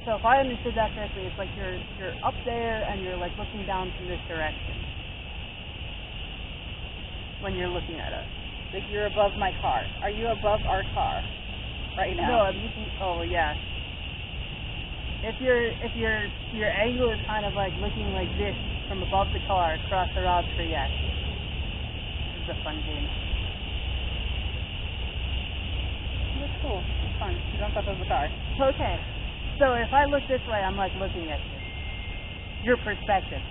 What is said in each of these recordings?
So if I understood that correctly, it's like you're up there and you're like looking down from this direction when you're looking at us. Like you're above my car. Are you above our car right now? No, I'm looking. Oh yeah. If your angle is kind of like looking like this from above the car, cross the rods for yes. This is a fun game. That's cool. It's fun. You don't thought that was a car. Okay. So if I look this way, I'm like looking at you. Your perspective.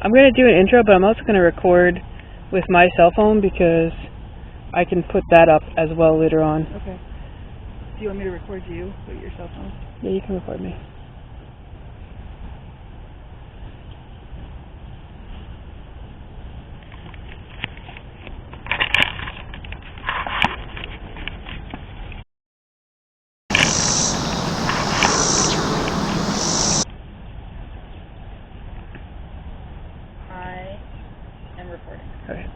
I'm going to do an intro, but I'm also going to record with my cell phone because I can put that up as well later on. Okay. Do you want me to record you with your cell phone? Yeah, you can record me. Okay.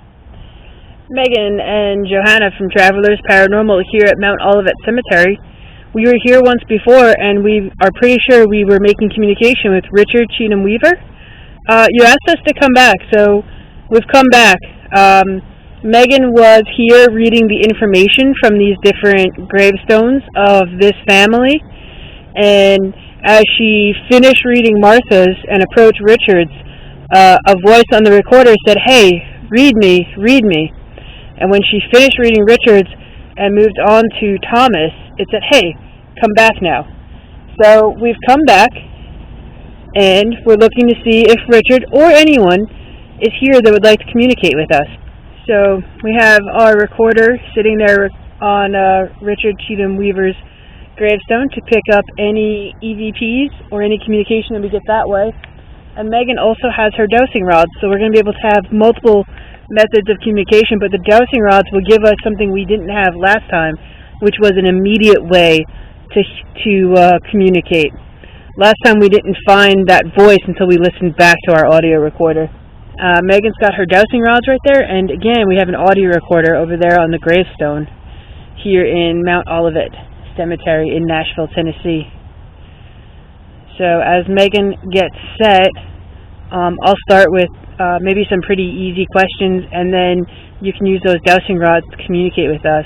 Megan and Johanna from Travelers Paranormal here at Mount Olivet Cemetery. We were here once before, and we are pretty sure we were making communication with Richard Cheatham Weaver. You asked us to come back, so we've come back. Megan was here reading the information from these different gravestones of this family, and as she finished reading Martha's and approached Richard's, a voice on the recorder said, "Hey, read me, read me." And when she finished reading Richard's and moved on to Thomas, it said, "Hey, come back now." So we've come back, and we're looking to see if Richard or anyone is here that would like to communicate with us. So we have our recorder sitting there on Richard Cheatham Weaver's gravestone to pick up any EVPs or any communication that we get that way. And Megan also has her dowsing rods, so we're going to be able to have multiple methods of communication, but the dowsing rods will give us something we didn't have last time, which was an immediate way to communicate. Last time we didn't find that voice until we listened back to our audio recorder. Megan's got her dowsing rods right there, and again, we have an audio recorder over there on the gravestone here in Mount Olivet Cemetery in Nashville, Tennessee. So as Megan gets set, I'll start with maybe some pretty easy questions, and then you can use those dowsing rods to communicate with us.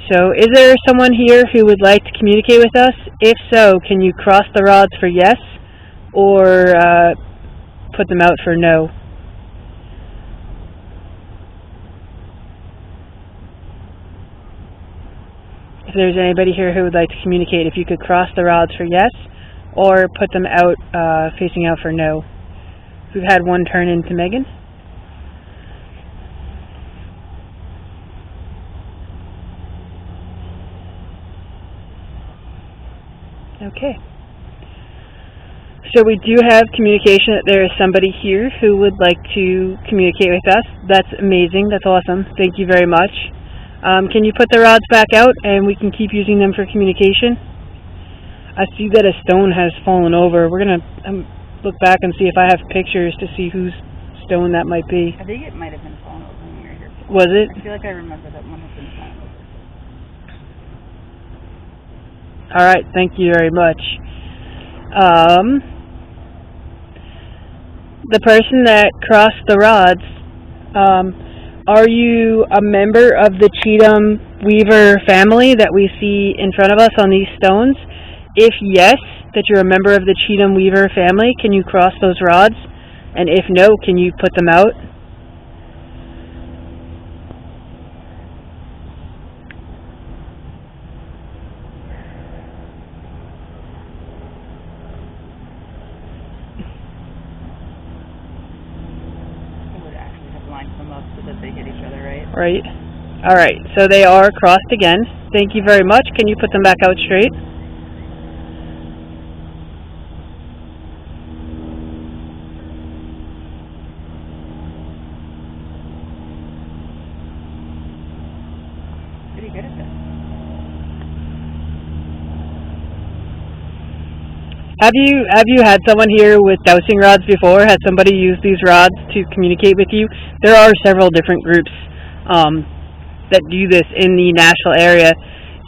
So is there someone here who would like to communicate with us? If so, can you cross the rods for yes, or put them out for no? If there's anybody here who would like to communicate, if you could cross the rods for yes, or put them out, facing out for no. We've had one turn into Megan. Okay. So we do have communication that there is somebody here who would like to communicate with us. That's amazing. That's awesome. Thank you very much. Can you put the rods back out and we can keep using them for communication? I see that a stone has fallen over. We're going to look back and see if I have pictures to see whose stone that might be. I think it might have been fallen over when we were here. Was it? I feel like I remember that one has been fallen over. All right, thank you very much. The person that crossed the rods, are you a member of the Cheatham Weaver family that we see in front of us on these stones? If yes, that you're a member of the Cheatham Weaver family, can you cross those rods? And if no, can you put them out? cross so that they hit each other, right? Right. All right, so they are crossed again. Thank you very much. Can you put them back out straight? Pretty good at this. Have you had someone here with dowsing rods before? Had somebody use these rods to communicate with you? There are several different groups that do this in the Nashville area,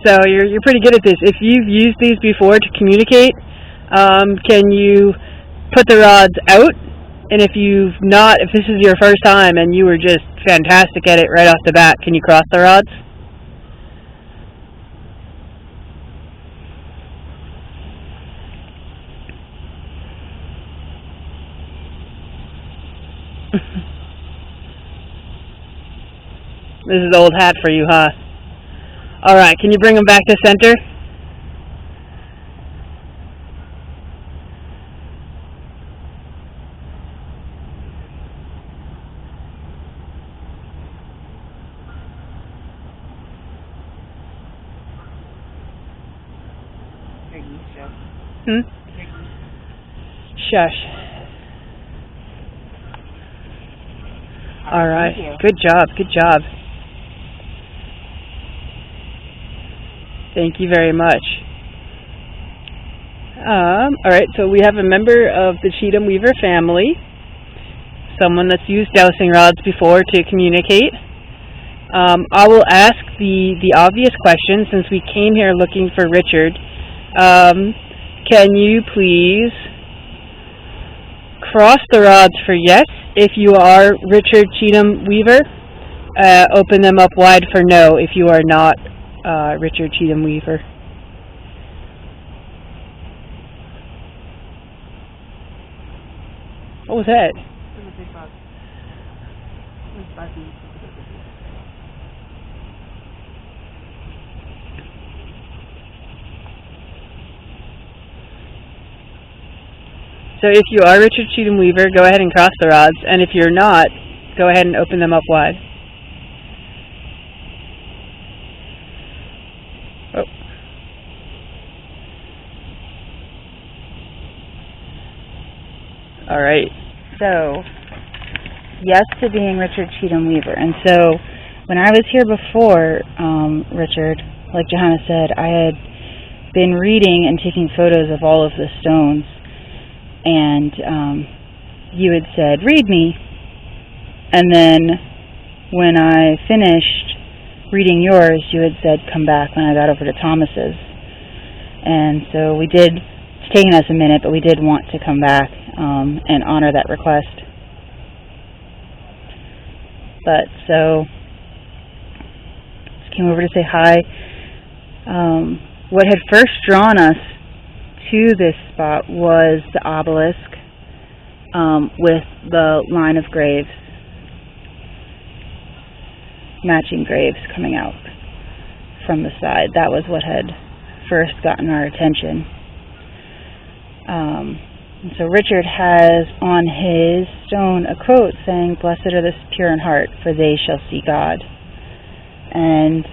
so you're pretty good at this. If you've used these before to communicate, can you put the rods out? And if you've not, if this is your first time and you were just fantastic at it right off the bat, can you cross the rods? This is old hat for you, huh? Alright, can you bring them back to center? Shush. Alright, good job, good job. Thank you very much. Alright, so we have a member of the Cheatham Weaver family, someone that's used dowsing rods before to communicate. I will ask the obvious question, since we came here looking for Richard. Can you please cross the rods for yes if you are Richard Cheatham Weaver? Open them up wide for no if you are not Richard Cheatham Weaver. What was that? So if you are Richard Cheatham Weaver, go ahead and cross the rods, and if you're not, go ahead and open them up wide. Oh. All right. So, yes to being Richard Cheatham Weaver. And so, when I was here before, Richard, like Johanna said, I had been reading and taking photos of all of the stones. And you had said, read me. And then when I finished reading yours, you had said, come back when I got over to Thomas's. And so we did, it's taken us a minute, but we did want to come back and honor that request. But so, just came over to say hi. What had first drawn us to this spot was the obelisk with the line of graves, matching graves coming out from the side. That was what had first gotten our attention. So Richard has on his stone a quote saying, "Blessed are the pure in heart, for they shall see God." And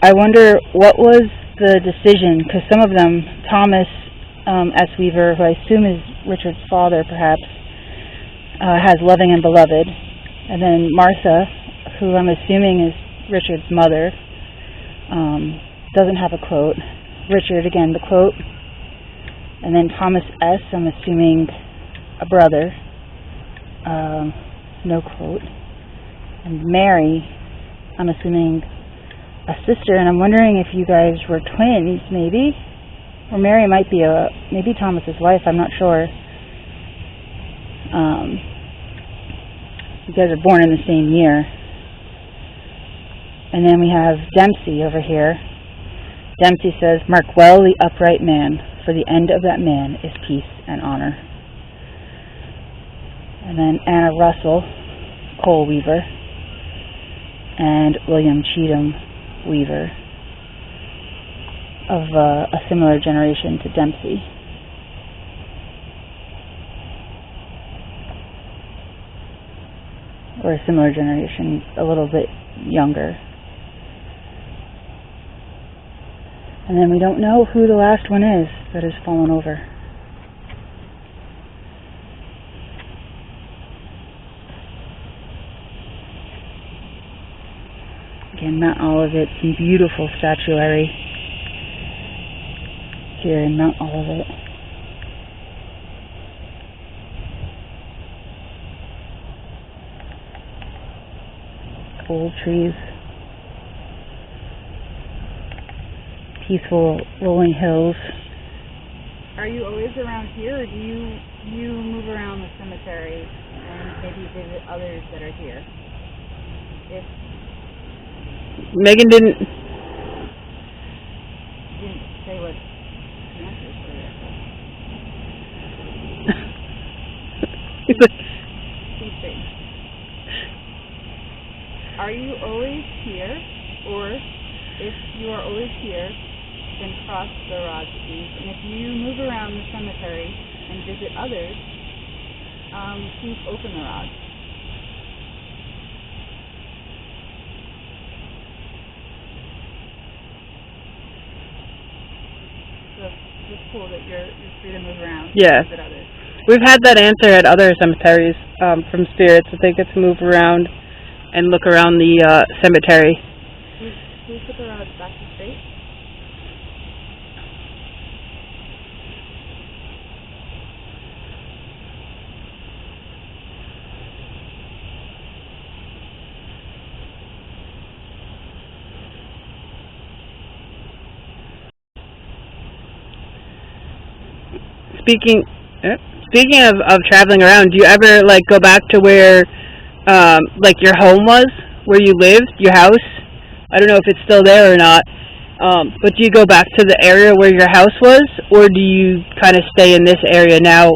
I wonder what was the decision, because some of them, Thomas S. Weaver, who I assume is Richard's father perhaps, has loving and beloved. And then Martha, who I'm assuming is Richard's mother, doesn't have a quote. Richard, again, the quote. And then Thomas S., I'm assuming a brother, no quote. And Mary, I'm assuming a sister, and I'm wondering if you guys were twins, maybe? Or Mary might be maybe Thomas's wife, I'm not sure. You guys are born in the same year. And then we have Dempsey over here. Dempsey says, "Mark well the upright man, for the end of that man is peace and honor." And then Anna Russell, Cole Weaver, and William Cheatham Weaver, of a similar generation to Dempsey. or a similar generation, a little bit younger. And then we don't know who the last one is that has fallen over. Again, Mount Olivet, some beautiful statuary here in Mount Olivet. Old trees. Peaceful rolling hills. Are you always around here, or do you move around the cemetery and maybe visit others that are here? Megan didn't say what the answer is for that. Please say. Are you always here, or if you are always here, then cross the rods, please. And if you move around the cemetery and visit others, please open the rods. So it's cool that you're free to move around Yeah. and visit others. We've had that answer at other cemeteries from spirits, that they get to move around and look around the cemetery. Please put the rods back to straight. Speaking of traveling around, do you ever like go back to where like your home was, where you lived, your house? I don't know if it's still there or not, but do you go back to the area where your house was, or do you kind of stay in this area now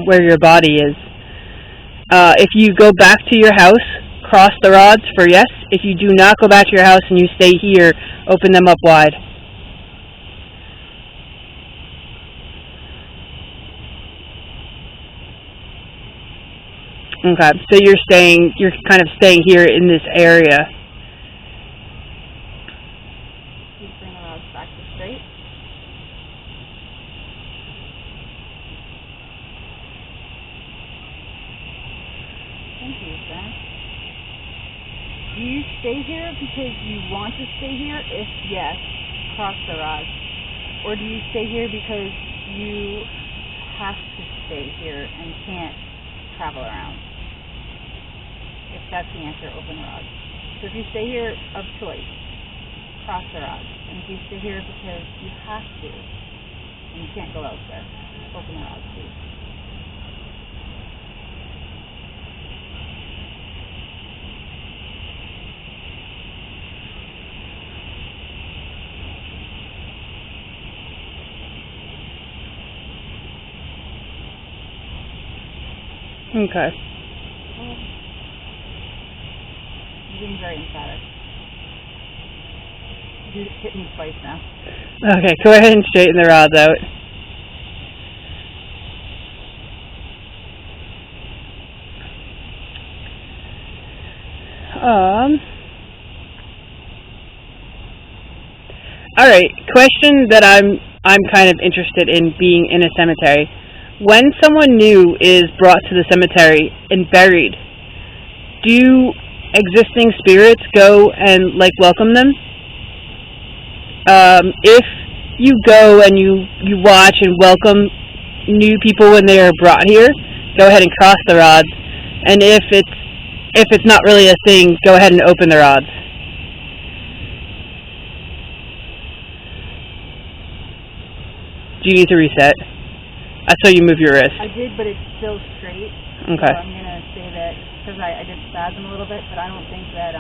where your body is? If you go back to your house, cross the rods for yes. If you do not go back to your house and you stay here, open them up wide. Okay, so you're kind of staying here in this area. Please bring the rods back to straight. Thank you, Ben. Do you stay here because you want to stay here? If yes, cross the rods. Or do you stay here because you have to stay here and can't travel around? If that's the answer, open the rods. So if you stay here of choice, cross the rods. And if you stay here because you have to and you can't go elsewhere, open the rods, please. Okay. You're being very emphatic. You hit me twice now. Okay, go ahead and straighten the rods out. All right, question that I'm kind of interested in being in a cemetery. When someone new is brought to the cemetery and buried, do existing spirits go and like welcome them? If you go and you watch and welcome new people when they are brought here, go ahead and cross the rods. And if it's not really a thing, go ahead and open the rods. Do you need to reset? I saw you move your wrist. I did, but it's still straight. Okay. So I'm going to say that, because I did spasm a little bit, but I don't think that,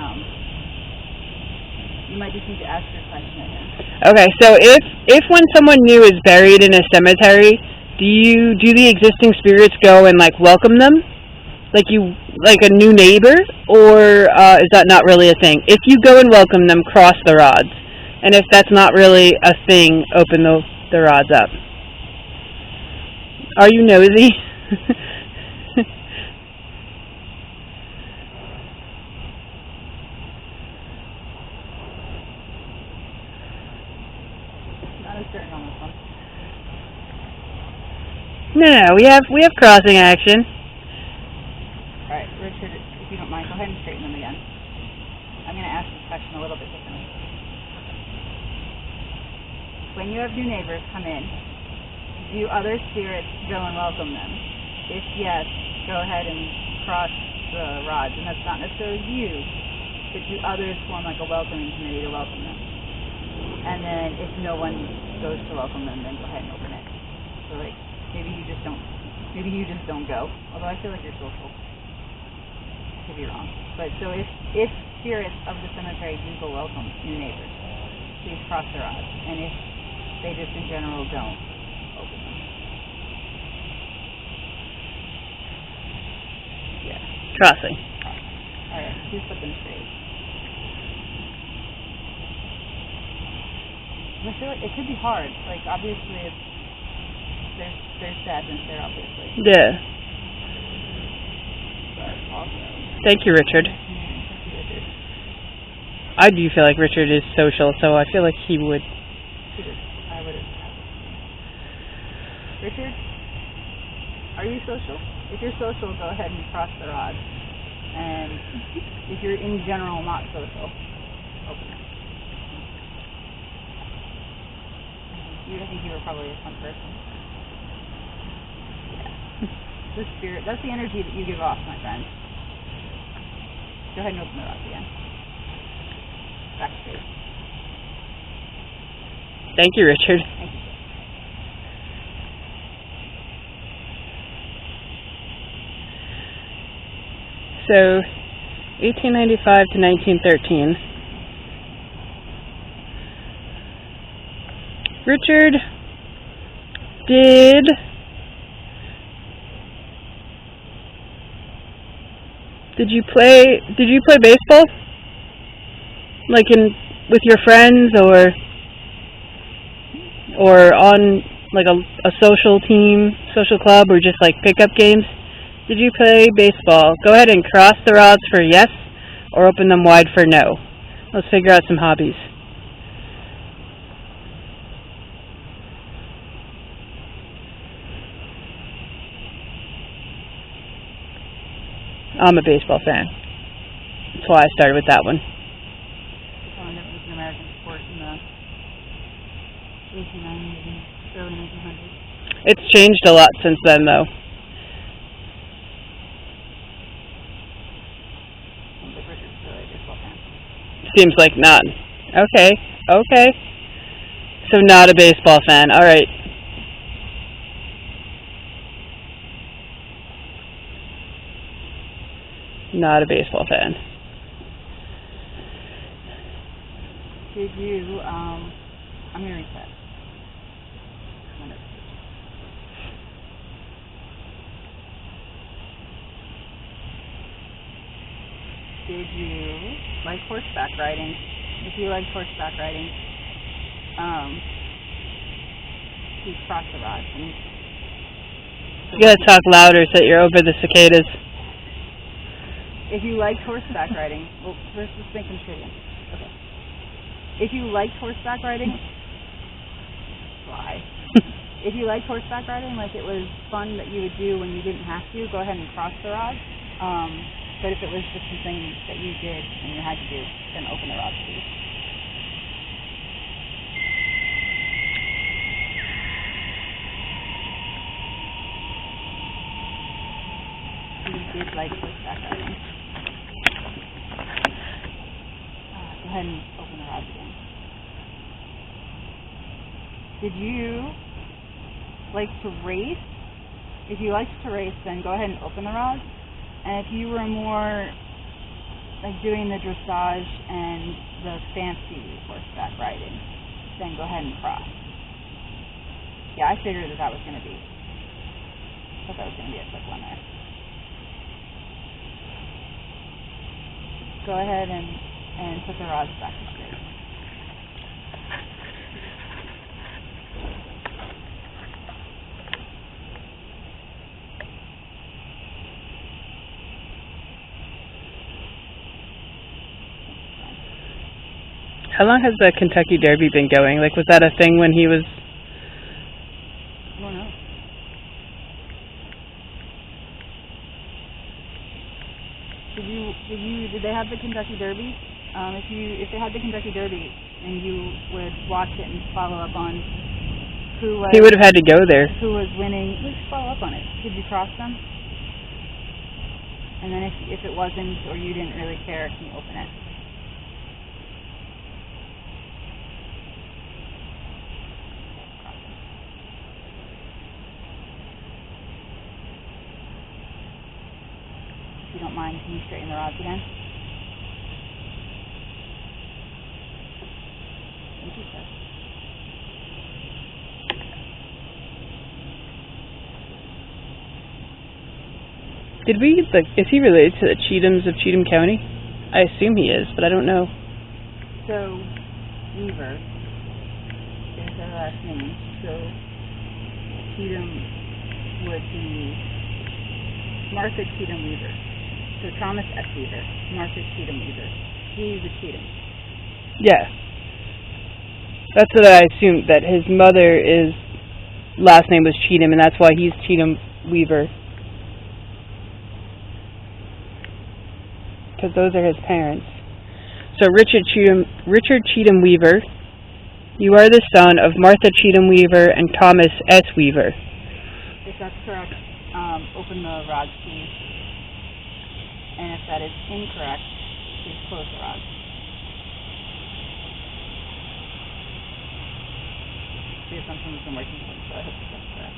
you might just need to ask your question again. Okay, so if when someone new is buried in a cemetery, do the existing spirits go and like welcome them? Like a new neighbor? Or is that not really a thing? If you go and welcome them, cross the rods. And if that's not really a thing, open the rods up. Are you nosy? No, we have crossing action. Alright, Richard, if you don't mind, go ahead and straighten them again. I'm going to ask this question a little bit differently. When you have new neighbors come in, do other spirits go and welcome them? If yes, go ahead and cross the rods. And that's not necessarily you, but do others form like a welcoming committee to welcome them? And then if no one goes to welcome them, then go ahead and open it. So like, maybe you just don't go. Although I feel like you're social. Could be wrong. But so if spirits of the cemetery do go welcome new neighbors, please cross the rods. And if they just in general don't, open them. Yeah. Crossing. Alright, please put them straight. I feel like it could be hard. Like, obviously, there's sadness there, obviously. Yeah. But also... Thank you, Richard. Thank you, Richard. I do feel like Richard is social, so I feel like he would. I would have. Richard, are you social? If you're social, go ahead and cross the rods. And if you're in general not social, open it. I think you were probably a fun person. Yeah. The spirit, that's the energy that you give off, my friend. Go ahead and open the rods again. Back straight. Thank you, Richard. Thank you. So, 1895 to 1913. Richard, did you play baseball? Like with your friends or on like a social team, social club, or just like pickup games? Did you play baseball? Go ahead and cross the rods for yes, or open them wide for no. Let's figure out some hobbies. I'm a baseball fan. That's why I started with that one. It was an American sport in the 1890s and early 1900s. It's changed a lot since then, though. Seems like Richard's really a baseball fan. Seems like not. Okay. So not a baseball fan. All right. Not a baseball fan. Did you, I'm going to reset. Did you like horseback riding? If you liked horseback riding, please cross the rods. You gotta talk louder so that you're over the cicadas. If you liked horseback riding, well, first let's think them straight in. Okay. If you liked horseback riding, lie. If you liked horseback riding, like it was fun that you would do when you didn't have to, go ahead and cross the rods. But if it was just something that you did and you had to do, then open the rods, please. You did like horseback riding. Go ahead and open the rods again. Did you like to race? If you liked to race, then go ahead and open the rods. And if you were more like doing the dressage and the fancy horseback riding, then go ahead and cross. Yeah, I figured that was going to be. I thought that was going to be a quick one there. Go ahead and put the rods back straight. How long has the Kentucky Derby been going? Like, was that a thing when he was... I don't know. Did they have the Kentucky Derby? If they had the Kentucky Derby and you would watch it and follow up on who was... He would have had to go there. Who was winning. Let's follow up on it. Could you cross them? And then if it wasn't, or you didn't really care, can you open it? If you don't mind, can you straighten the rods again? Thank you, sir. Is he related to the Cheathams of Cheatham County? I assume he is, but I don't know. So, Weaver is her last name. So, Cheatham would be Martha Cheatham Weaver. So, Thomas S. Weaver, Martha Cheatham Weaver. He's a Cheatham. Yeah. That's what I assumed, that his mother's last name was Cheatham, and that's why he's Cheatham Weaver. Because those are his parents. So Richard Cheatham Weaver, you are the son of Martha Cheatham Weaver and Thomas S. Weaver. If that's correct, open the rods, please. And if that is incorrect, please close the rods. The assumption has been working for me, so I hope that's correct.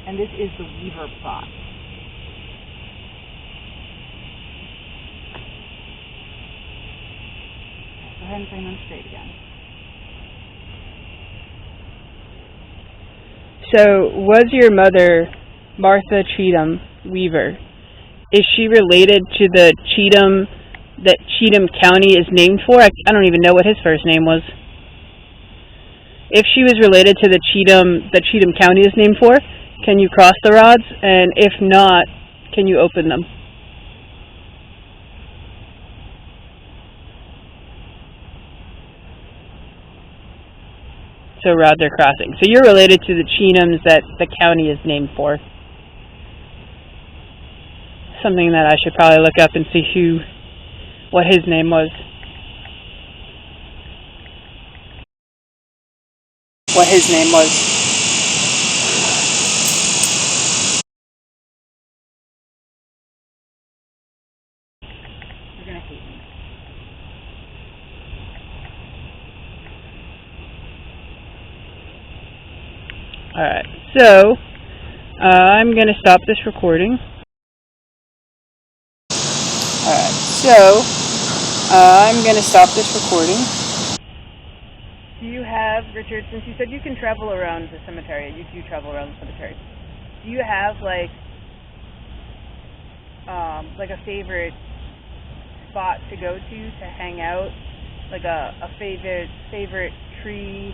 And this is the Weaver plot. Go ahead and bring them straight again. So, was your mother Martha Cheatham Weaver? Is she related to the Cheatham that Cheatham County is named for? I don't even know what his first name was. If she was related to the Cheatham that Cheatham County is named for, can you cross the rods? And if not, can you open them? So rods are crossing. So you're related to the Cheathams that the county is named for. Something that I should probably look up and see what his name was. What his name was. Alright, so I'm going to stop this recording. Alright, so I'm going to stop this recording. Do you have, Richard, since you said you can travel around the cemetery, you do travel around the cemetery, do you have like a favorite spot to go to hang out? Like a favorite tree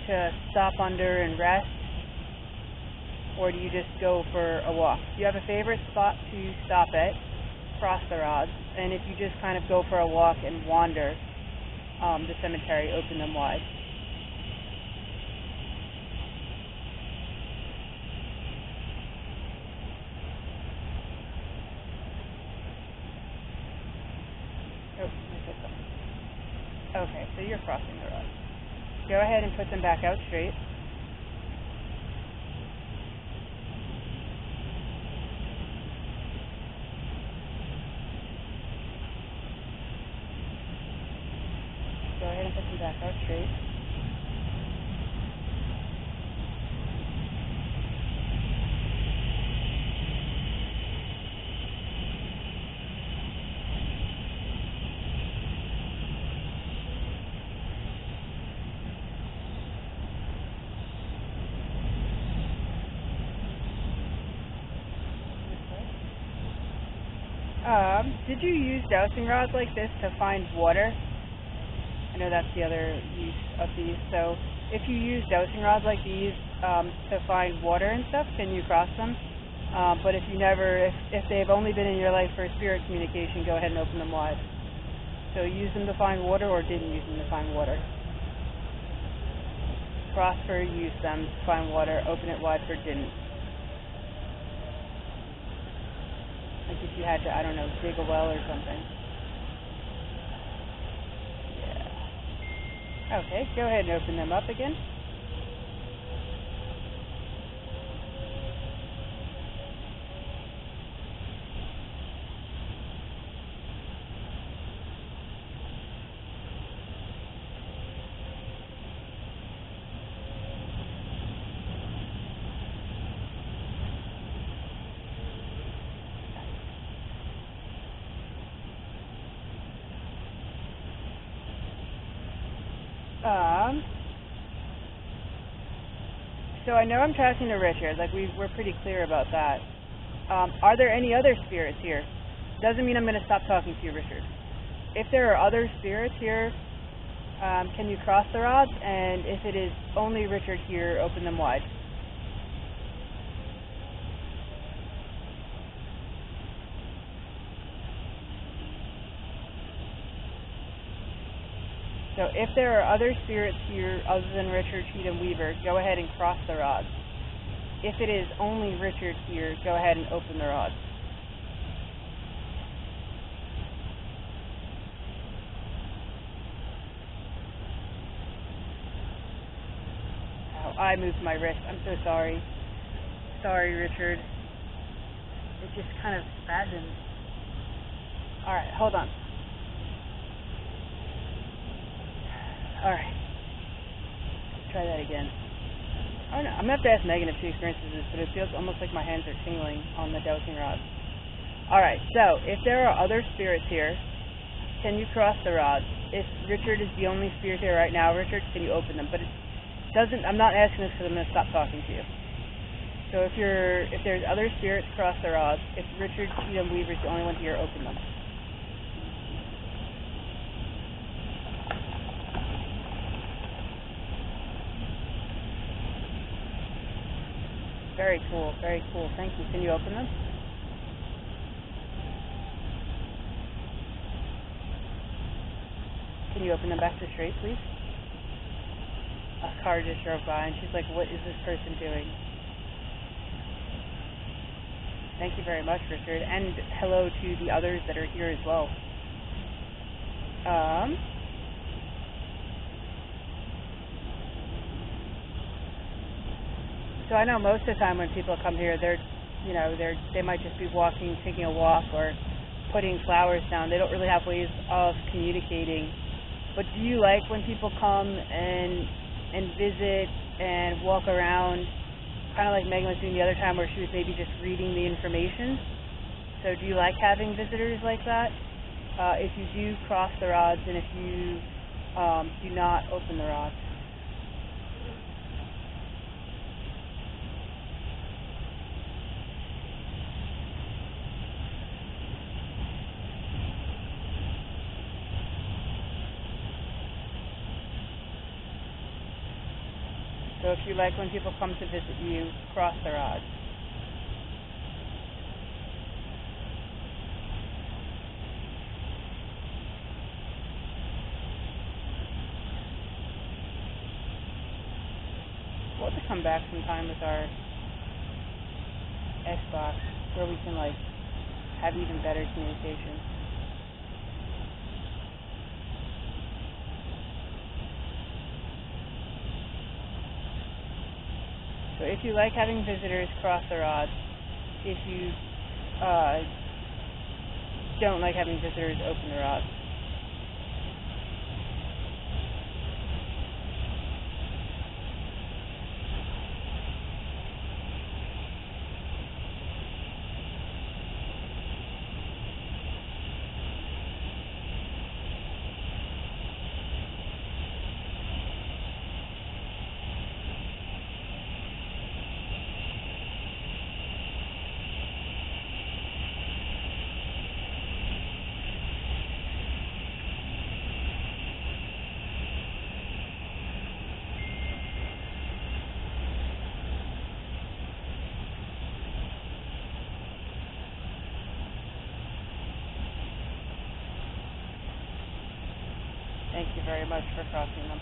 to stop under and rest? Or do you just go for a walk? Do you have a favorite spot to stop at, cross the rods, and if you just kind of go for a walk and wander the cemetery, open them wide? Oh, I said something. Okay, so you're crossing the rods. Go ahead and put them back out straight. Go ahead and put them back out straight. Did you use dowsing rods like this to find water? I know that's the other use of these. So if you use dowsing rods like these to find water and stuff, can you cross them? But if they've only been in your life for spirit communication, go ahead and open them wide. So use them to find water, or didn't use them to find water. cross for use them, find water, open it wide for didn't. Like if you had to, I don't know, dig a well or something. Yeah. Okay, go ahead and open them up again. So I know I'm talking to Richard, like we're pretty clear about that. Are there any other spirits here? Doesn't mean I'm going to stop talking to you, Richard. If there are other spirits here, can you cross the rods? And if it is only Richard here, open them wide. So if there are other spirits here other than Richard Cheatham Weaver, go ahead and cross the rods. If it is only Richard here, go ahead and open the rods. Oh, I moved my wrist. I'm so sorry. Sorry, Richard. It just kind of spasmed. Alright, hold on. Alright. Let's try that again. I don't know. I'm going to have to ask Megan if she experiences this, but it feels almost like my hands are tingling on the dowsing rod. Alright, so if there are other spirits here, can you cross the rods? If Richard is the only spirit here right now, Richard, can you open them? But it doesn't, I'm not asking this because I'm going to stop talking to you. So if there's other spirits, cross the rods. If Richard Cheatham Weaver is the only one here, open them. Very cool, very cool. Thank you. Can you open them? Can you open them back to straight, please? A car just drove by and she's like, what is this person doing? Thank you very much, Richard. And hello to the others that are here as well. So I know most of the time when people come here, they might just be walking, taking a walk, or putting flowers down. They don't really have ways of communicating. But do you like when people come and visit and walk around, kind of like Megan was doing the other time, where she was maybe just reading the information? So do you like having visitors like that? If you do, cross the rods, and if you do not, open the rods. So if you like when people come to visit you, cross the rods. We'll have to come back sometime with our Xbox where we can have even better communication. So if you like having visitors, cross the rods. If you don't like having visitors, open the rods. Thank you very much for crossing them.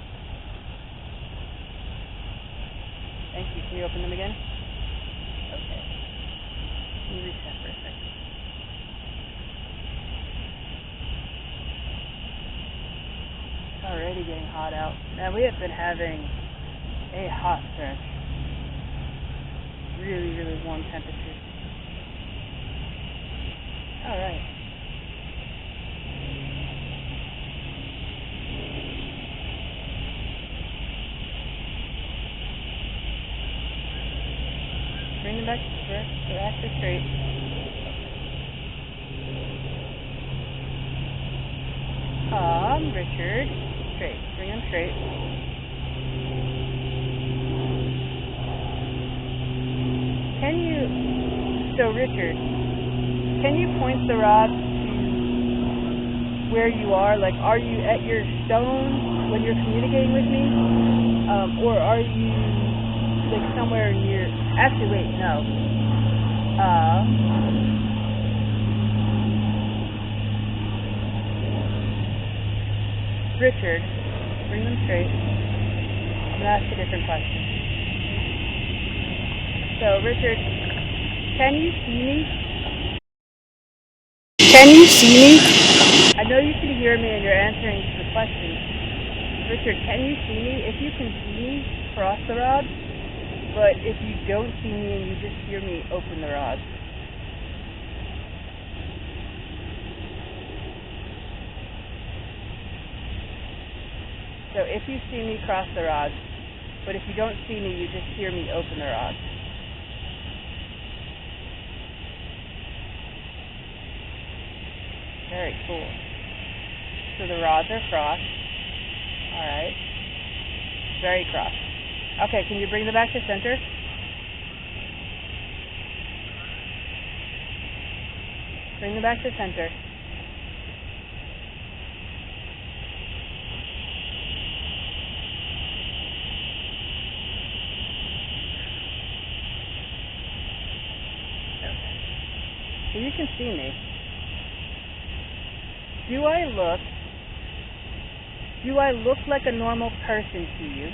Thank you. Can you open them again? Okay. Let me reset for a second. It's already getting hot out. Now, we have been having a hot stretch. Really, really warm temperatures. Alright. Bring them back to straight. Richard. Straight. Bring them straight. Richard, can you point the rod to where you are? Like, are you at your stone when you're communicating with me? Or are you, like, somewhere near... Actually, wait, no. Richard, bring them straight. I'm going to ask a different question. So, Richard, can you see me? Can you see me? I know you can hear me and you're answering the question. Richard, can you see me? If you can see me, cross the rod. But if you don't see me and you just hear me, open the rod. So if you see me, cross the rod. But if you don't see me, you just hear me, open the rod. Very cool. So the rods are crossed. Alright. Very crossed. Okay, can you bring them back to center? Bring them back to center. Okay. So you can see me. Do I look like a normal person to you?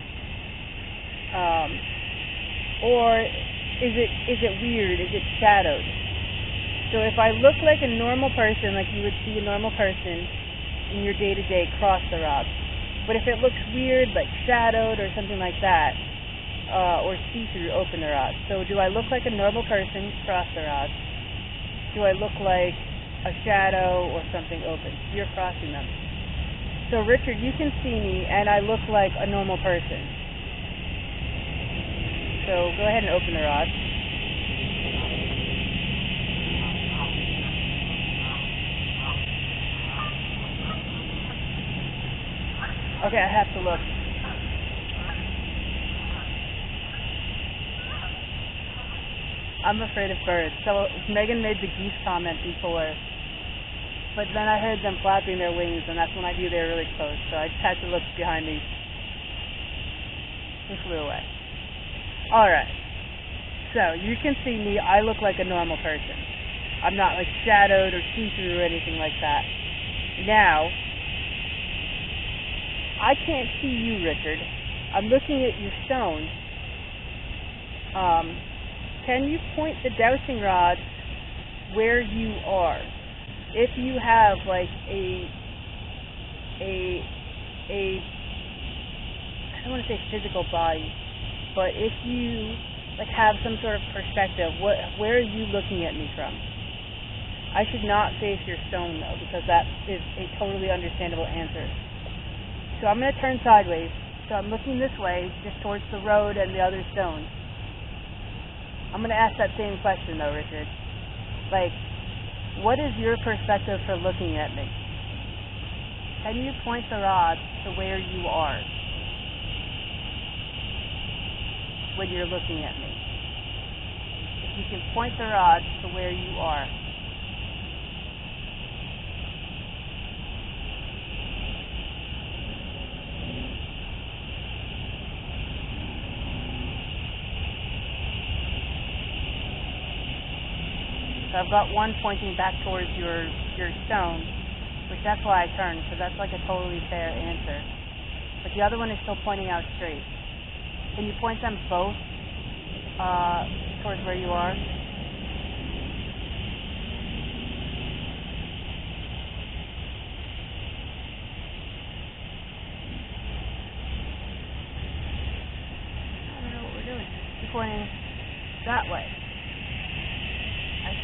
Or is it weird? Is it shadowed? So if I look like a normal person, like you would see a normal person in your day-to-day, cross the rod. But if it looks weird, like shadowed or something like that, or see-through, open the rod. So do I look like a normal person? Cross the rod. Do I look like a shadow or something? Open. You're crossing them. So Richard, you can see me and I look like a normal person. So go ahead and open the rod. Okay, I have to look. I'm afraid of birds. So Megan made the geese comment before. But then I heard them flapping their wings, and that's when I knew they were really close. So I just had to look behind me. They flew away. Alright. So, you can see me. I look like a normal person. I'm not, like, shadowed or see-through or anything like that. Now, I can't see you, Richard. I'm looking at your stone. Can you point the dowsing rod where you are? If you have like I don't want to say physical body, but if you like have some sort of perspective, where are you looking at me from? I should not face your stone though, because that is a totally understandable answer. So I'm going to turn sideways. So I'm looking this way, just towards the road and the other stones. I'm going to ask that same question though, Richard. Like, what is your perspective for looking at me? Can you point the rod to where you are when you're looking at me? If you can point the rod to where you are. So I've got one pointing back towards your stone, which that's why I turned, because that's like a totally fair answer. But the other one is still pointing out straight. Can you point them both towards where you are. I don't know what we're doing. You're pointing that way.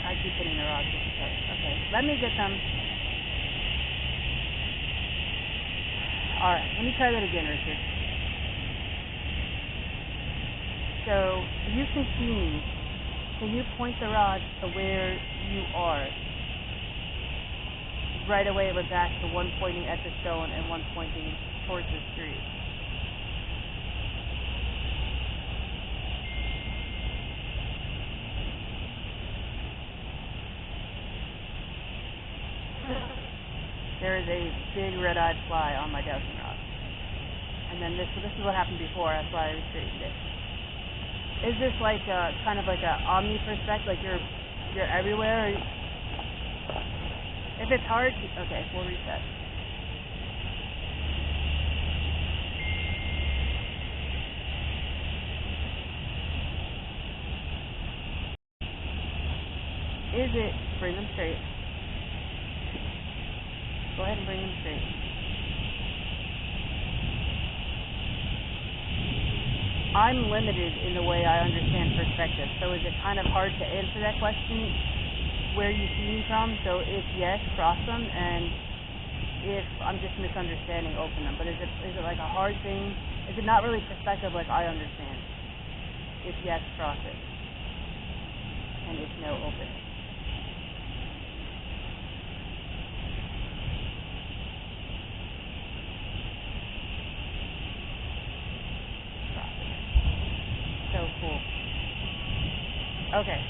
I keep hitting the rods just because. Okay, let me get them. Alright, let me try that again, Richard. So, you can see me. Can you point the rods to where you are? Right away it went back to one pointing at the stone and one pointing towards the street. There is a big red-eyed fly on my dowsing rod. And then this is what happened before, that's why I straightened it. Is this like kind of like a omni perspective, like you're everywhere? Or if it's hard, okay, we'll reset. Is it, bring them straight. Go ahead and bring them straight. I'm limited in the way I understand perspective, so is it kind of hard to answer that question where you see me from? So if yes, cross them, and if I'm just misunderstanding, open them. But is it like a hard thing? Is it not really perspective like I understand? If yes, cross it. And if no, open it. So cool. Okay.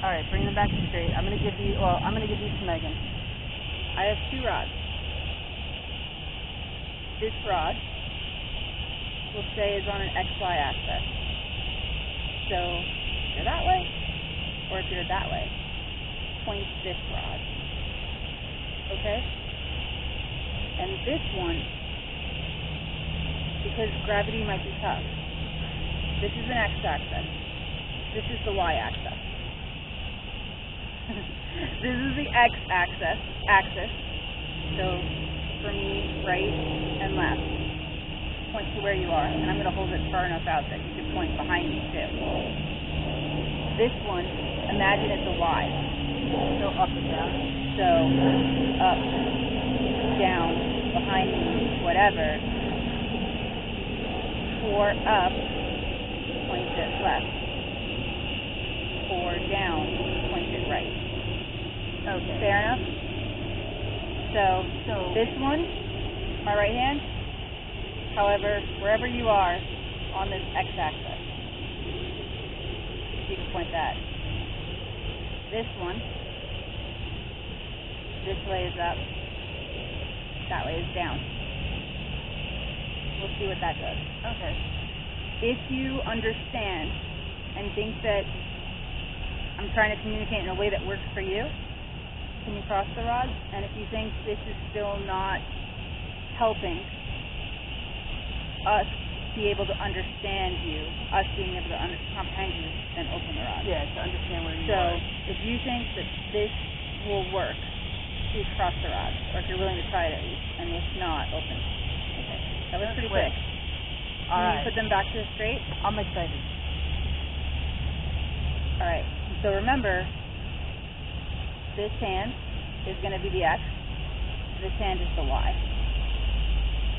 All right. Bring them back to straight. I'm gonna give these to Megan. I have two rods. This rod will say is on an XY axis. So if you're that way, or if you're that way, point this rod. Okay. And this one, because gravity might be tough. This is an x-axis. This is the y-axis. This is the x-axis. So for me, right and left. Point to where you are. And I'm going to hold it far enough out that you can point behind me too. This one, imagine it's a y. So up and down. So up, down, behind me, whatever. For up, point it left, or down, point it right. Okay. Fair enough? So this one, my right hand, however, wherever you are on this x-axis, you can point that. This one, this way is up, that way is down. We'll see what that does. Okay. If you understand and think that I'm trying to communicate in a way that works for you, can you cross the rods? And if you think this is still not helping us be able to understand you, us being able to comprehend you, then open the rods. Yeah, to understand where you are. So if you think that this will work, please cross the rods, or if you're willing to try it at least. And if not, open. Okay. That was pretty quick. Can you put them back to the straight? I'm excited. Alright, so remember, this hand is going to be the X, this hand is the Y.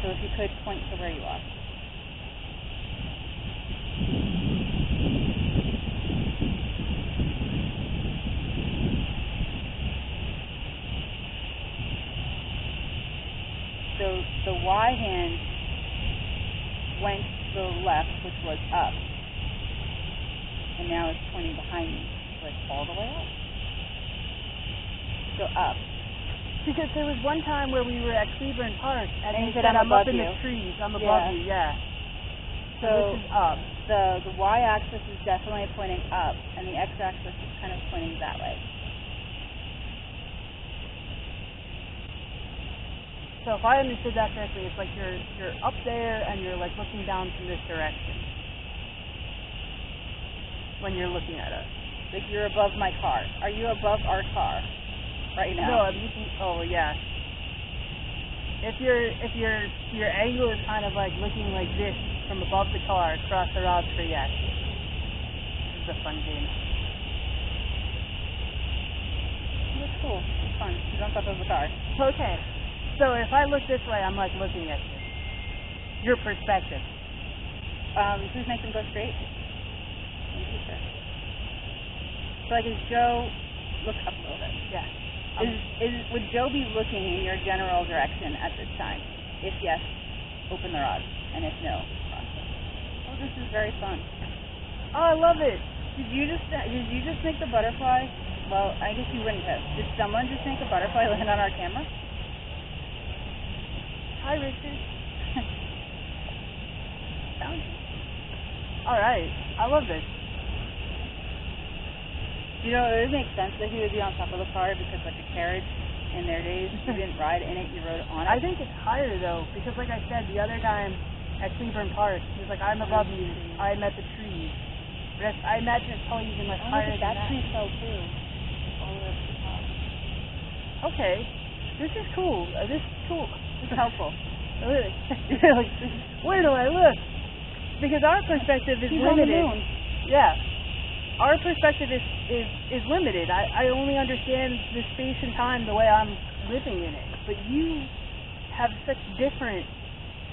So if you could point to where you are. So the Y hand went to the left, which was up, and now it's pointing behind me, like all the way up. So up. Because there was one time where we were at Cleveland Park, and he said, I'm up in the trees, I'm above you, yeah. So this is up. The y-axis is definitely pointing up, and the x-axis is kind of pointing that way. So if I understood that correctly, it's like you're up there and you're like looking down from this direction. when you're looking at us? Like you're above my car. Are you above our car right now? No, I'm looking. Oh yeah. If your angle is kind of like looking like this from above the car, cross the rods for yes. This is a fun game. That's cool. It's fun. You don't top of the car. Okay. So if I look this way, I'm like looking at you. Your perspective. Please make them go straight. Thank you, sir. So like, is Joe look up a little bit? Yeah. Would Joe be looking in your general direction at this time? If yes, open the rods, and if no, cross them. Oh, this is very fun. Oh, I love it. Did you just make the butterfly? Well, I guess you wouldn't have. Did someone just make a butterfly land on our camera? Hi, Richard. Found you. All right. I love this. You know, it would make sense that he would be on top of the car because, like, a carriage in their days, you didn't ride in it, you rode on it. I think it's higher, though, because, like I said, the other guy at Cleburne Park, he was like, I'm above you. I'm at the trees. But I imagine it's probably even, like, higher than that. That tree fell, too. All the way up to the top. Okay. This is cool. This is cool. This is helpful. You're like, where do I look? Because our perspective is He's on the limited. moon. Yeah. Our perspective is limited. I only understand the space and time the way I'm living in it. But you have such different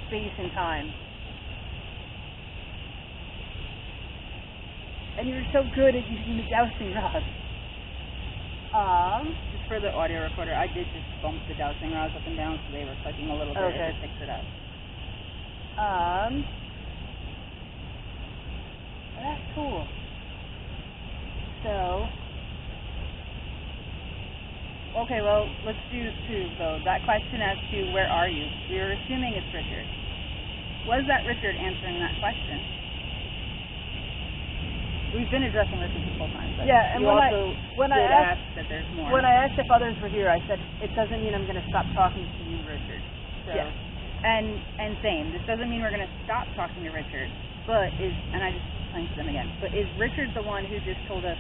space and time. And you're so good at using the dowsing rod. Just for the audio recorder, I did just bump the dowsing rods up and down, so they were clicking a little bit Okay. to fix it up. That's cool. So, okay, well, let's do two, though. That question as to where are you? We were assuming it's Richard. Was that Richard answering that question? We've been addressing Richard this whole time, but yeah, and you when also I ask that there's more. When I asked if others were here, I said, it doesn't mean I'm going to stop talking to you, Richard. So, yeah. And same. This doesn't mean we're going to stop talking to Richard, but and I just explained to them again, but is Richard the one who just told us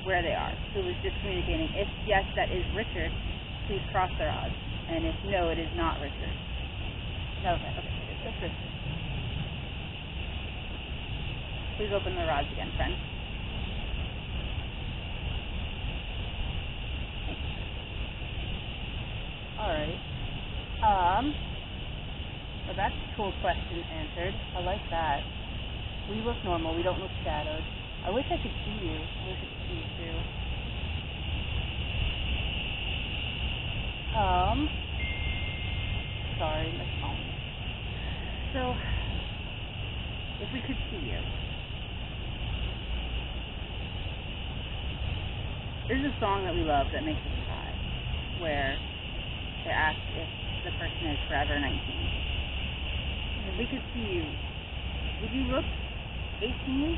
where they are, who was just communicating? If yes, that is Richard, please cross the rods, and if no, it is not Richard. Okay, that's Richard. Please open the rods again, friend. Alright. Well, that's a cool question answered. I like that. We look normal. We don't look shadowed. I wish I could see you. I wish I could see you too. Sorry, my phone. So, if we could see you. There's a song that we love that makes us cry, where they ask if the person is forever 19. If we could see you, would you look 18?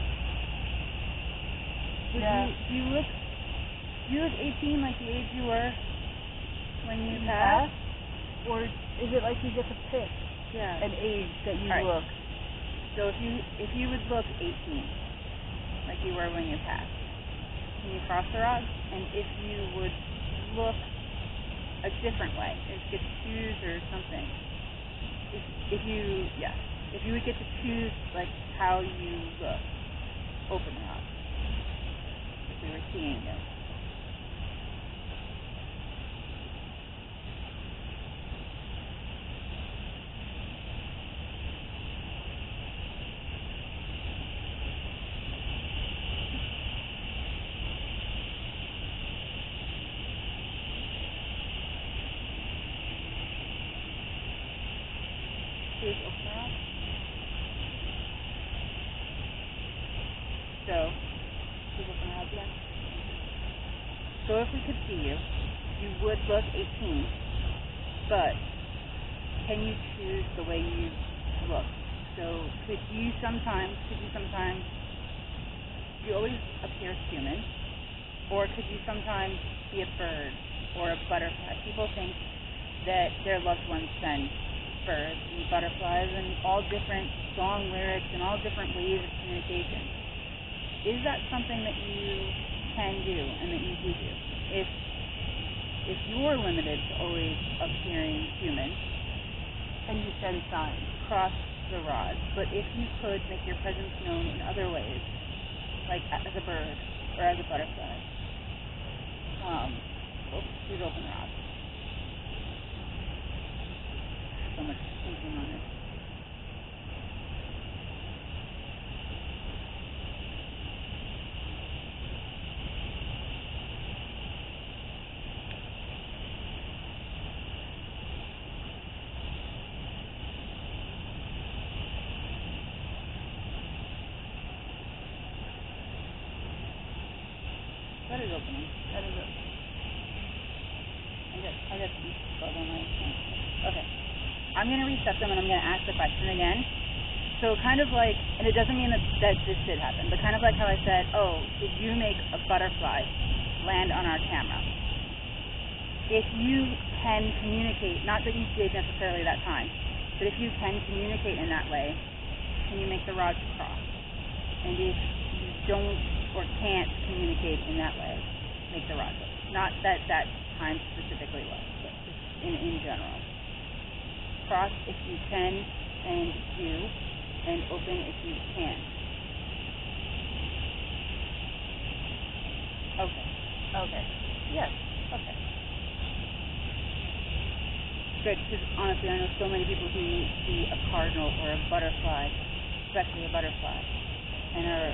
Do you look 18 like the age you were when you passed? Or is it like you get to pick an age that you look? So if you would look 18 like you were when you passed, can you cross the rods? And if you would look a different way, if you could choose or something, if you would get to choose like how you look, open the rods. If we were seeing you. Please open the rods. So, please open the rods again. So if we could see you, you would look 18, but can you choose the way you look? So could you sometimes, you always appear human, or could you sometimes be a bird or a butterfly? People think that their loved ones send birds and butterflies and all different song lyrics and all different ways of communication. is that something that you can do and that you do? If you're limited to always appearing human, And you send signs. cross the rods. But if you could make your presence known in other ways, like as a bird or as a butterfly, please open the rods. So much thinking on it. That is opening. That is opening. I got some bug on my phone. Okay. I'm going to reset them and I'm going to ask the question again. So kind of like, and it doesn't mean that this did happen, but kind of like how I said, oh, did you make a butterfly land on our camera? If you can communicate, not that you did necessarily that time, but if you can communicate in that way, can you make the rods cross? And if you don't or can't communicate in that way, make the rods open. Not that that time specifically was, but just in general. Cross if you can and do, and open if you can. Okay. Yes. Okay. Good, because honestly, I know so many people who see a cardinal or a butterfly, especially a butterfly, and are,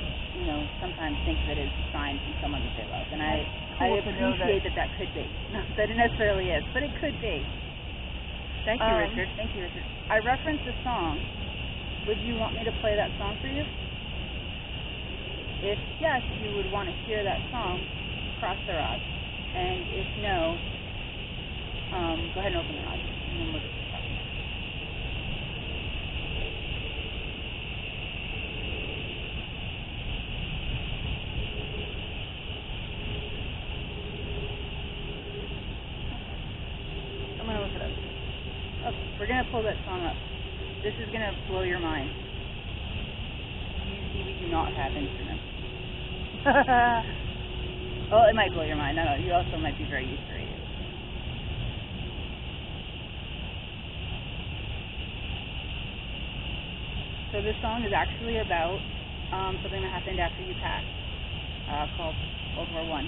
sometimes think that it's a sign from someone that they love. And I appreciate that could be. Not that it necessarily is, but it could be. Thank you, Richard. Thank you, Richard. I referenced a song. Would you want me to play that song for you? If yes, you would want to hear that song, cross the rods. And if no, go ahead and open the rods. And then we'll just talk. I'm going to look it up. Okay, we're going to pull that song up. This is going to blow your mind. You see, we do not have instruments. Well, it might blow your mind. I don't know. You also might be very used to radio. So this song is actually about something that happened after you passed, called World War I.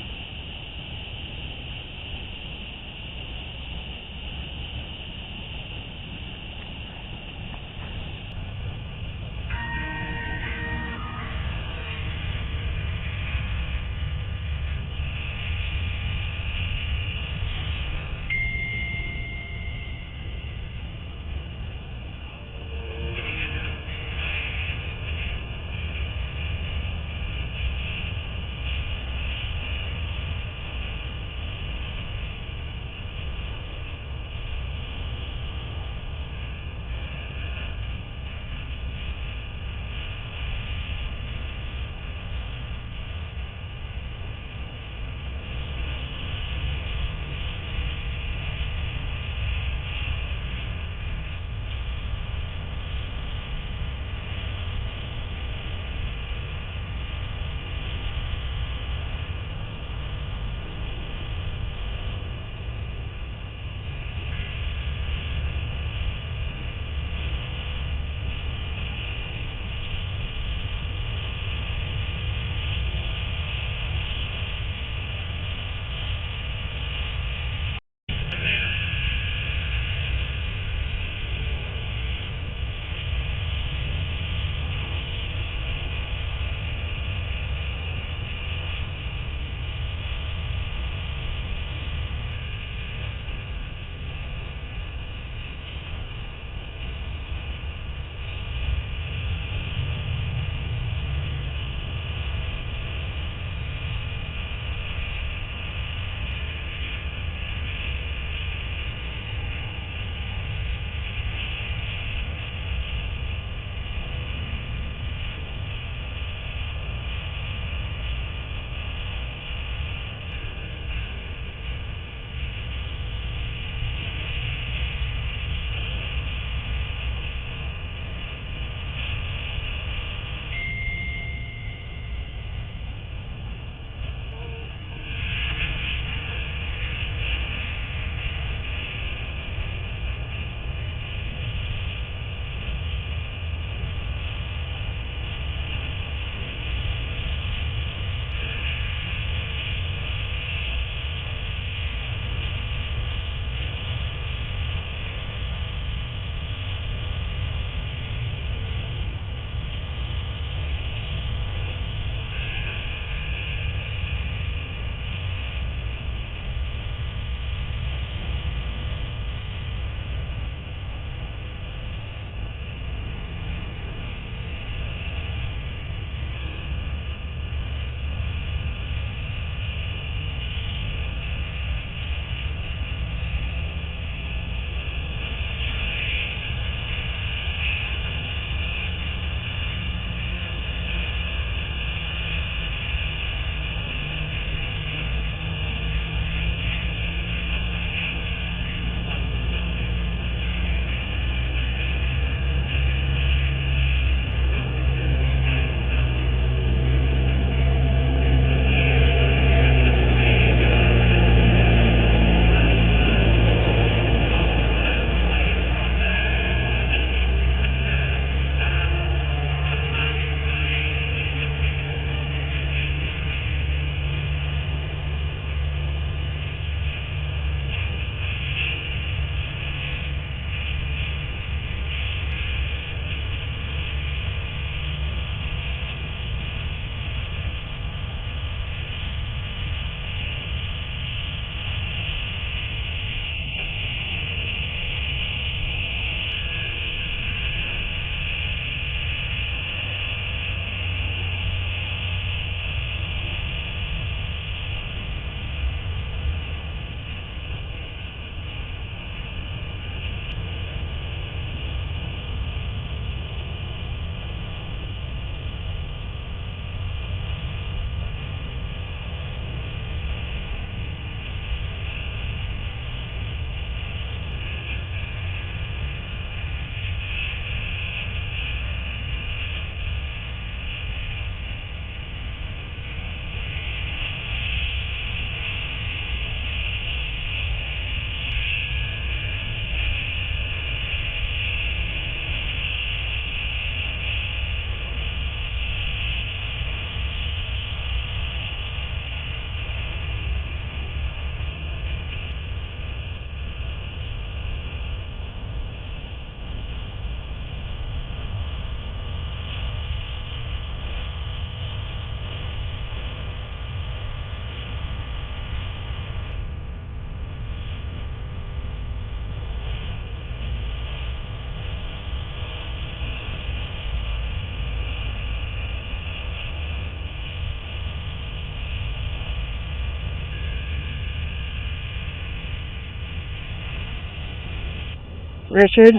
Richard.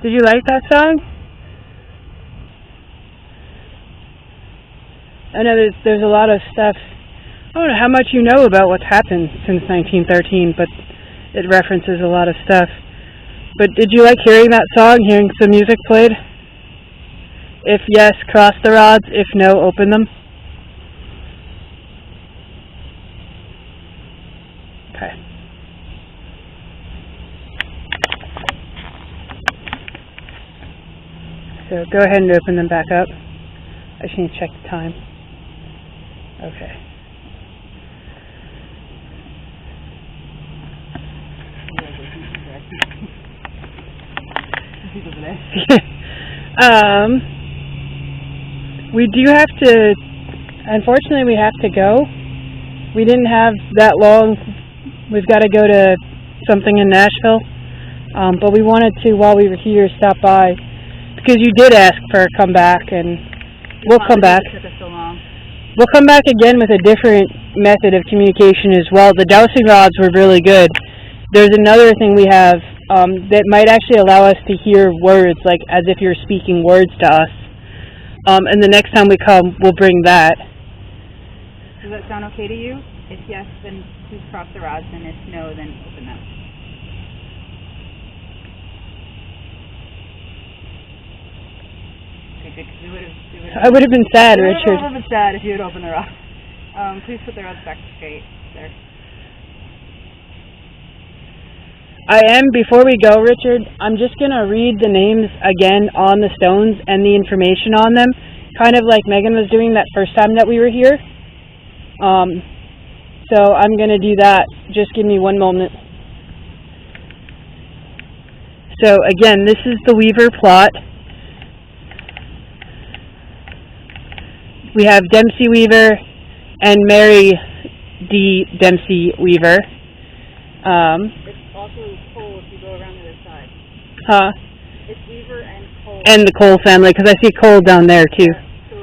Did you like that song? I know there's a lot of stuff. I don't know how much you know about what's happened since 1913, but it references a lot of stuff. But did you like hearing that song, hearing some music played? If yes, cross the rods. If no, open them. Okay. So go ahead and open them back up. I just need to check the time. Okay. We do have to, unfortunately we have to go. We didn't have that long. We've got to go to something in Nashville. But we wanted to, while we were here, stop by. Because you did ask for a comeback, and we'll come back. It took us so long. We'll come back again with a different method of communication as well. The dowsing rods were really good. There's another thing we have that might actually allow us to hear words, like as if you're speaking words to us. And the next time we come, we'll bring that. Does that sound okay to you? If yes, then please cross the rods, and if no, then open them. Okay, good, I would have been sad, Richard. I would have been sad if you had opened the rods. Please put the rods back straight, sir. Before we go, Richard, I'm just going to read the names again on the stones and the information on them, kind of like Megan was doing that first time that we were here. So I'm going to do that. Just give me one moment. So again, this is the Weaver plot. We have Dempsey Weaver and Mary D. Dempsey Weaver. It's also Cole if you go around the other side. Huh? It's Weaver and Cole. And the Cole family, because I see Cole down there too. So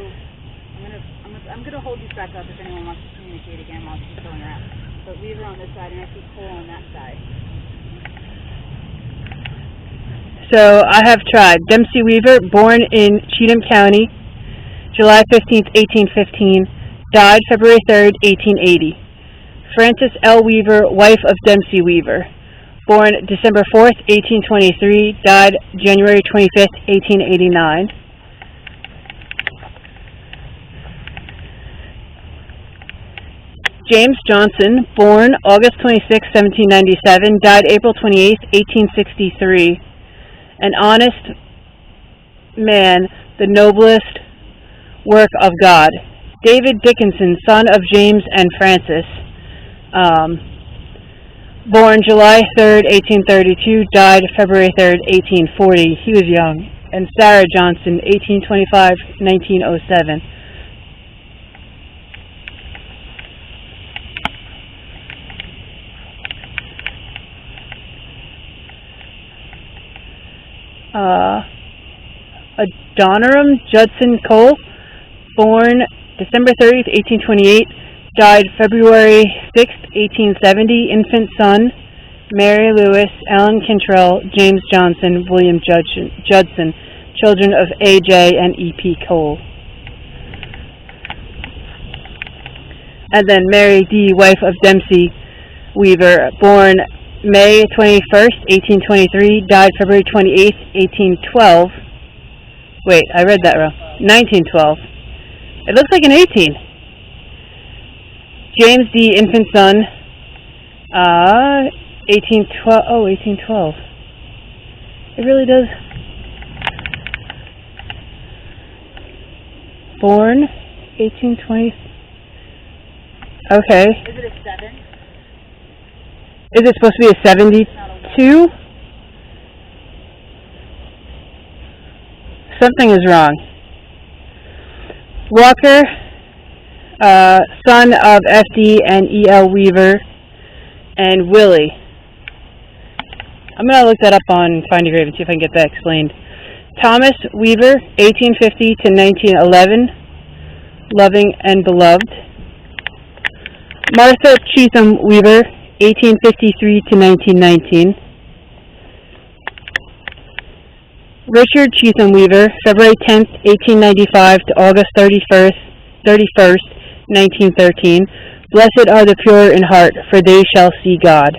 I'm gonna hold you back up if anyone wants to communicate again while she's going around. But Weaver on this side, and I see Cole on that side. So I have tried. Dempsey Weaver, born in Cheatham County, July 15th, 1815, died February 3rd, 1880. Frances L. Weaver, wife of Dempsey Weaver, born December 4th, 1823, died January 25th, 1889. James Johnson, born August 26, 1797, died April 28, 1863. An honest man, the noblest work of God. David Dickinson, son of James and Frances, born July 3rd, 1832, died February 3rd, 1840. He was young. And Sarah Johnson, 1825-1907. Adoniram Judson Cole, born December 30th, 1828, died February 6th, 1870, infant son, Mary Lewis, Ellen Cantrell, James Johnson, William Judson, children of A.J. and E.P. Cole. And then Mary D., wife of Dempsey Weaver, born May 21st, 1823, died February 28th, 1812. Wait, I read that wrong. 1912. It looks like an 18. James D., infant son, 1812. Oh, 1812. It really does. Born 1820. Okay. Is it a 7? Is it supposed to be a 72? Something is wrong. Walker, son of F.D. and E.L. Weaver, and Willie. I'm going to look that up on Find a Grave and see if I can get that explained. Thomas Weaver, 1850 to 1911, loving and beloved. Martha Cheatham Weaver, 1853 to 1919. Richard Cheatham Weaver, February 10th, 1895 to August 31st, 1913. Blessed are the pure in heart, for they shall see God.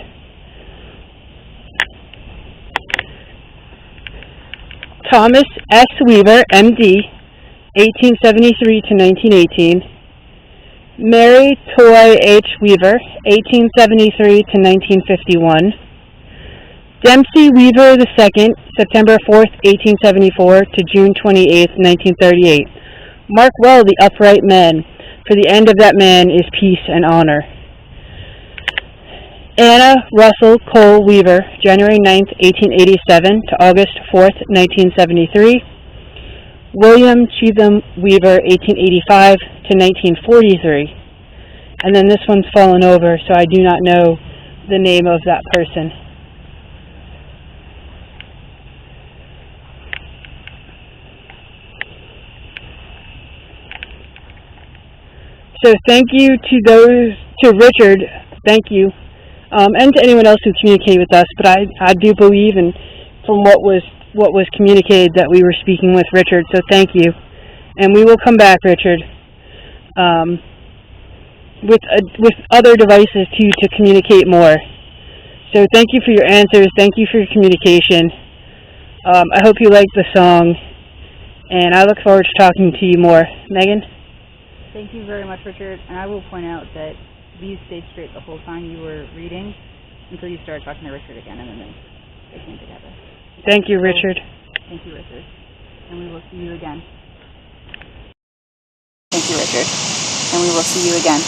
Thomas S. Weaver, M.D., 1873 to 1918. Mary Toy H. Weaver, 1873 to 1951. Dempsey Weaver II, September 4th, 1874 to June 28th, 1938. Mark well the upright man, for the end of that man is peace and honor. Anna Russell Cole Weaver, January 9th, 1887 to August 4th, 1973. William Cheatham Weaver, 1885 to 1943. And then this one's fallen over, so I do not know the name of that person. So thank you to Richard, thank you, and to anyone else who communicated with us. But I do believe, and from what was communicated, that we were speaking with Richard. So thank you, and we will come back, Richard, with other devices to communicate more. So thank you for your answers. Thank you for your communication. I hope you like the song, and I look forward to talking to you more. Megan? Thank you very much, Richard. And I will point out that these stayed straight the whole time you were reading until you started talking to Richard again, and then they came together. Thank you, Richard. Thank you, Richard. And we will see you again. Thank you, Richard. And we will see you again.